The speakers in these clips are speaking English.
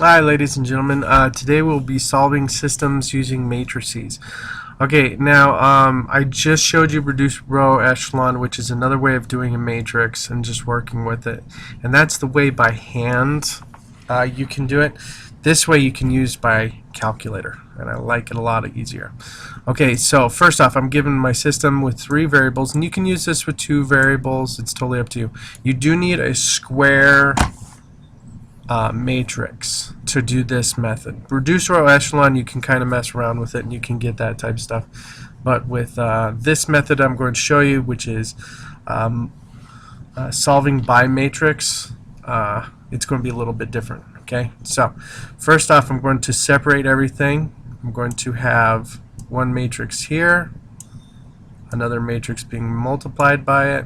Hi ladies and gentlemen, today we'll be solving systems using matrices. Okay, now I just showed you reduced row echelon, which is another way of doing a matrix and just working with it. And that's the way by hand you can do it. This way you can use by calculator, and I like it a lot easier. Okay, so first off, I'm given my system with 3 variables, and you can use this with 2 variables. It's totally up to you. You do need a square matrix to do this method. Reduced row echelon, you can kind of mess around with it and you can get that type of stuff. But with this method I'm going to show you, which is solving by matrix, it's going to be a little bit different. Okay, so first off, I'm going to separate everything. I'm going to have one matrix here, another matrix being multiplied by it,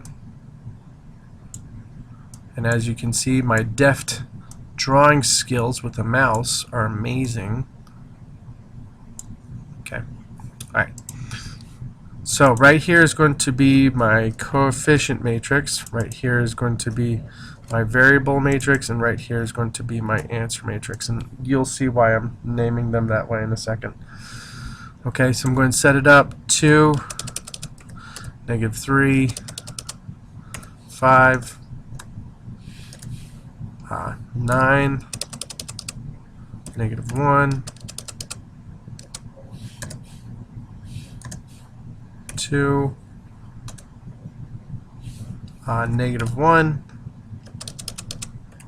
and as you can see, my deft drawing skills with a mouse are amazing. Okay, alright. So right here is going to be my coefficient matrix, right here is going to be my variable matrix, and right here is going to be my answer matrix, and you'll see why I'm naming them that way in a second. Okay, so I'm going to set it up 2, -3, 5, 9, -1, 2, -1,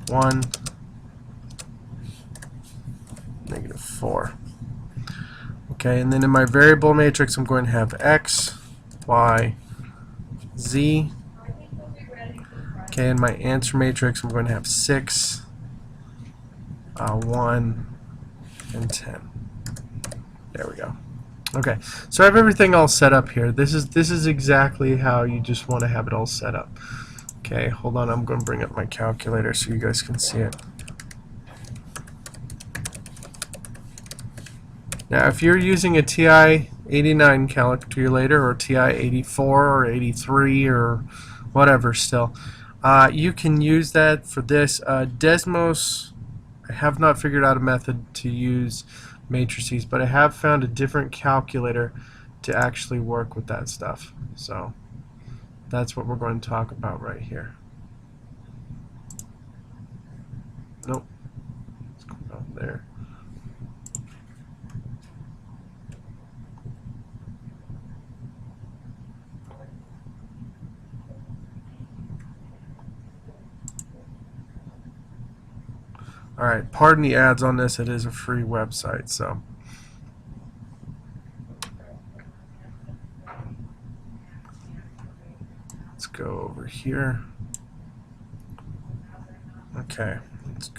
1, -4. Okay, and then in my variable matrix I'm going to have x, y, z. Okay, in my answer matrix I'm going to have 6, 1, and 10. There we go. Okay, so I have everything all set up here. This is exactly how you just want to have it all set up. Okay, hold on, I'm going to bring up my calculator so you guys can see it. Now, if you're using a TI-89 calculator or TI-84 or 83 or whatever still, you can use that for this. Desmos, I have not figured out a method to use matrices, but I have found a different calculator to actually work with that stuff. So that's what we're going to talk about right here. Nope. Let's go down there. Alright, pardon the ads on this, it is a free website, so. Let's go over here. Okay, let's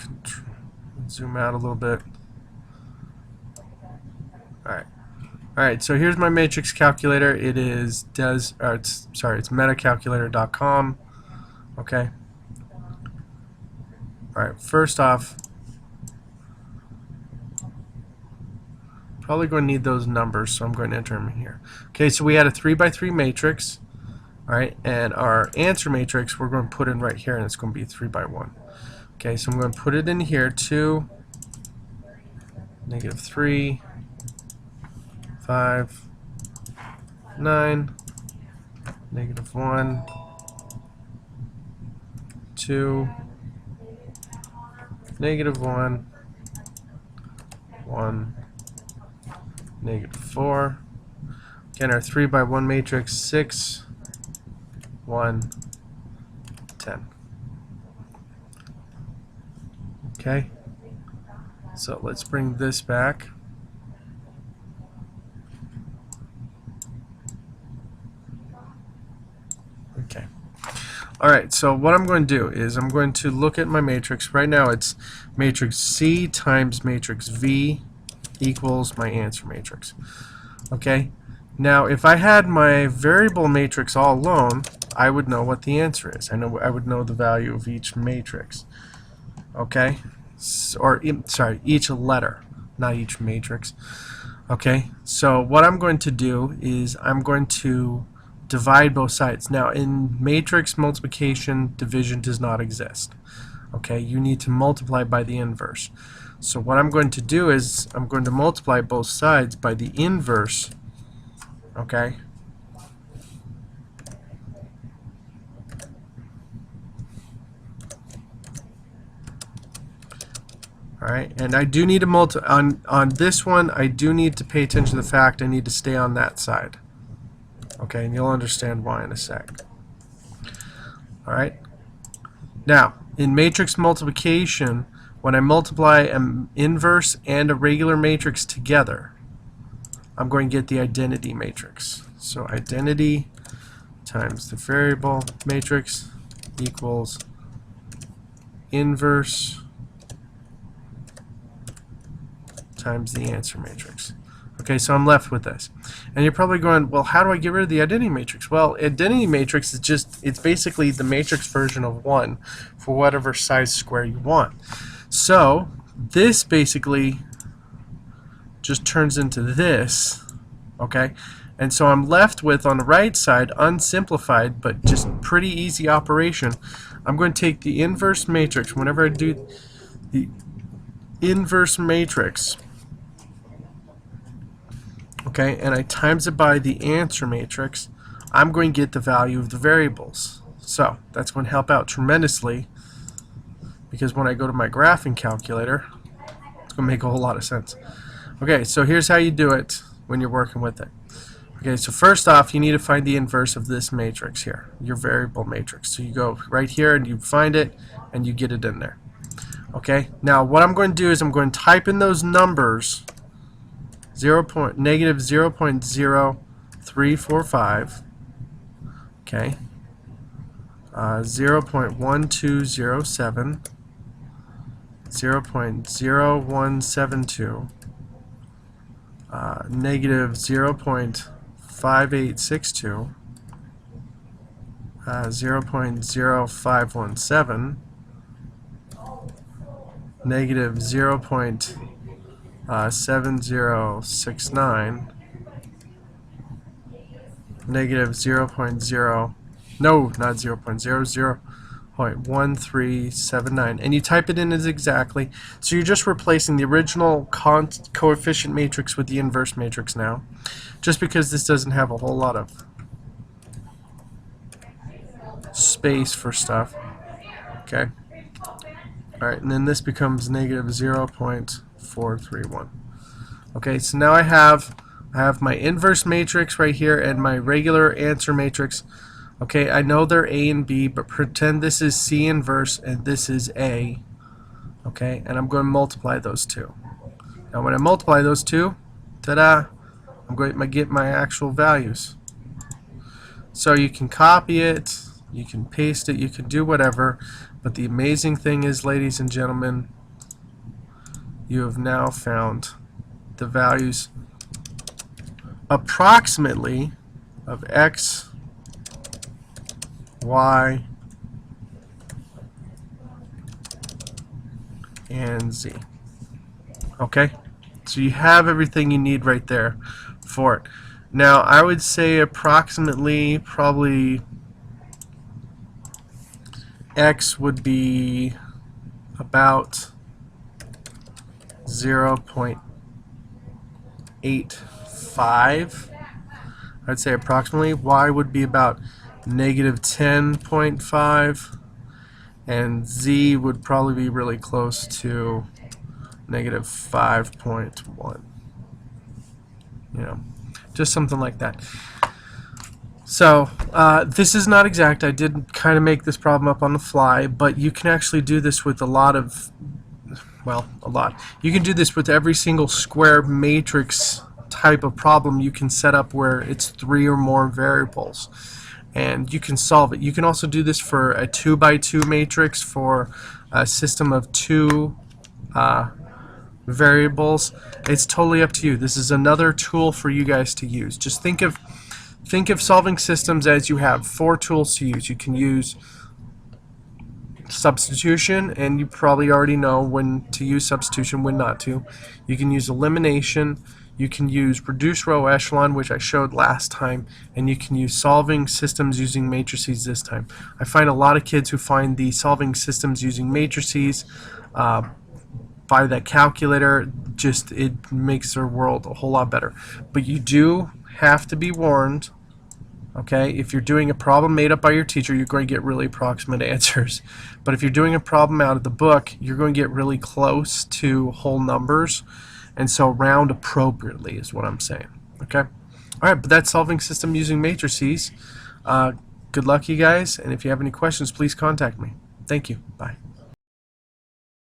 zoom out a little bit. Alright, so here's my matrix calculator. It is it's metacalculator.com. Okay. Alright, first off, probably going to need those numbers, so I'm going to enter them in here. Okay, so we had a 3 by 3 matrix, alright, and our answer matrix we're going to put in right here, and it's going to be 3 by 1. Okay, so I'm going to put it in here, 2, -3, 5, 9, -1, 2, -1, 1, -4. Again, our 3 by 1 matrix, 6, 1, 10. Okay, so let's bring this back. Okay. Alright, so what I'm going to do is I'm going to look at my matrix. Right now it's matrix C times matrix V equals my answer matrix. Okay, now if I had my variable matrix all alone, I would know what the answer is. I would know the value of each matrix. Okay, sorry, each letter, not each matrix. Okay, so what I'm going to do is I'm going to divide both sides. Now, in matrix multiplication, division does not exist. Okay, you need to multiply by the inverse. So what I'm going to do is I'm going to multiply both sides by the inverse, okay? Alright, and I do need to on this one, I do need to pay attention to the fact I need to stay on that side. Okay, and you'll understand why in a sec. Alright, now in matrix multiplication, when I multiply an inverse and a regular matrix together, I'm going to get the identity matrix. So identity times the variable matrix equals inverse times the answer matrix. Okay, so I'm left with this. And you're probably going, well, how do I get rid of the identity matrix? Well, identity matrix is it's basically the matrix version of 1 for whatever size square you want. So this basically just turns into this, okay? And so I'm left with, on the right side, unsimplified, but just pretty easy operation. I'm going to take the inverse matrix. Whenever I do the inverse matrix, okay, and I times it by the answer matrix, I'm going to get the value of the variables. So that's going to help out tremendously, because when I go to my graphing calculator, it's going to make a whole lot of sense. Okay, so here's how you do it when you're working with it. Okay, so first off, you need to find the inverse of this matrix here, your variable matrix. So you go right here and you find it and you get it in there. Okay, now what I'm going to do is I'm going to type in those numbers, negative 0.0345, okay, 0.1207, 0.0172, negative 0.5862, 0.0517, negative 0.7069, negative 0.0, no, not 0.00, 0.1379, and you type it in as exactly. So you're just replacing the original coefficient matrix with the inverse matrix now, just because this doesn't have a whole lot of space for stuff. Okay. Alright, and then this becomes negative 0.431. Okay, so now I have my inverse matrix right here and my regular answer matrix. Okay, I know they're A and B, but pretend this is C inverse and this is A. Okay, and I'm going to multiply those two. Now when I multiply those two, ta-da, I'm going to get my actual values. So you can copy it, you can paste it, you can do whatever, but the amazing thing is, ladies and gentlemen, you have now found the values approximately of X, Y, and Z. Okay? So you have everything you need right there for it. Now, I would say approximately, probably X would be about 0.85. I'd say approximately. Y would be about negative 10.5, and Z would probably be really close to negative 5.1. You know, just something like that. So this is not exact. I did kind of make this problem up on the fly, but you can actually do this with a lot. You can do this with every single square matrix type of problem you can set up where it's 3 or more variables, and you can solve it. You can also do this for a 2x2 matrix for a system of 2 variables. It's totally up to you. This is another tool for you guys to use. Just think of solving systems as you have 4 tools to use. You can use substitution, and you probably already know when to use substitution, when not to. You can use elimination. You can use reduced row echelon, which I showed last time, and you can use solving systems using matrices this time. I find a lot of kids who find the solving systems using matrices Buy that calculator. Just, it makes their world a whole lot better. But you do have to be warned, okay? If you're doing a problem made up by your teacher, you're going to get really approximate answers. But if you're doing a problem out of the book, you're going to get really close to whole numbers. And so round appropriately is what I'm saying, okay? All right, but that's solving system using matrices. Good luck, you guys. And if you have any questions, please contact me. Thank you. Bye.